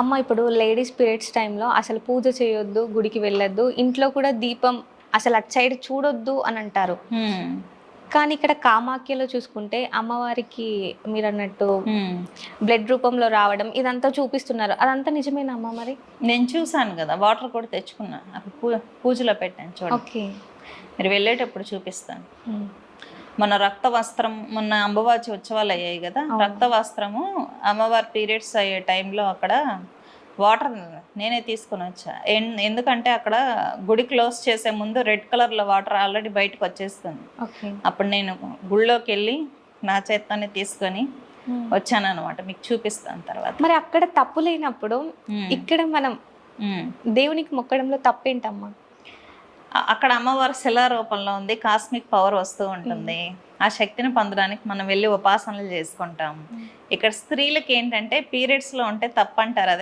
అమ్మ ఇప్పుడు ladies periods టైంలో అసలు పూజ చేయొద్దు, గుడికి వెళ్ళొద్దు, ఇంట్లో కూడా దీపం అసలు అటు సైడ్ చూడొద్దు అని అంటారు. కానీ ఇక్కడ కామాఖ్యలో చూసుకుంటే అమ్మవారికి మీరు అన్నట్టు బ్లడ్ రూపంలో రావడం ఇదంతా చూపిస్తున్నారు. అదంతా నిజమేనా అమ్మ మరి? నేను చూసాను కదా, వాటర్ కూడా తెచ్చుకున్నా, అక్కడ పూజలో పెట్టాను చూడండి. ఓకే, మీరు వెళ్ళేటప్పుడు చూపిస్తాను. మొన్న రక్త వస్త్రం, మొన్న అంబవాచి ఉత్సవాలు అయ్యాయి కదా, రక్త వస్త్రము అమ్మవారి పీరియడ్స్ అయ్యే టైంలో అక్కడ వాటర్ నేనే తీసుకుని వచ్చా. ఎందుకంటే అక్కడ గుడి క్లోజ్ చేసే ముందు రెడ్ కలర్లో వాటర్ ఆల్రెడీ బయటకు వచ్చేస్తుంది. అప్పుడు నేను గుళ్ళోకి వెళ్ళి నా చేత్తోనే తీసుకొని వచ్చాను అనమాట. మీకు చూపిస్తాను తర్వాత. మరి అక్కడ తప్పు లేనప్పుడు ఇక్కడ మనం దేవునికి మొక్కడంలో తప్పేంటమ్మా? అక్కడ అమ్మవారి శిలా రూపంలో ఉంది, కాస్మిక్ పవర్ వస్తూ ఉంటుంది. ఆ శక్తిని పొందడానికి మనం వెళ్ళి ఉపాసనలు చేసుకుంటాం. ఇక్కడ స్త్రీలకి ఏంటంటే పీరియడ్స్లో ఉంటే తప్పంటారు.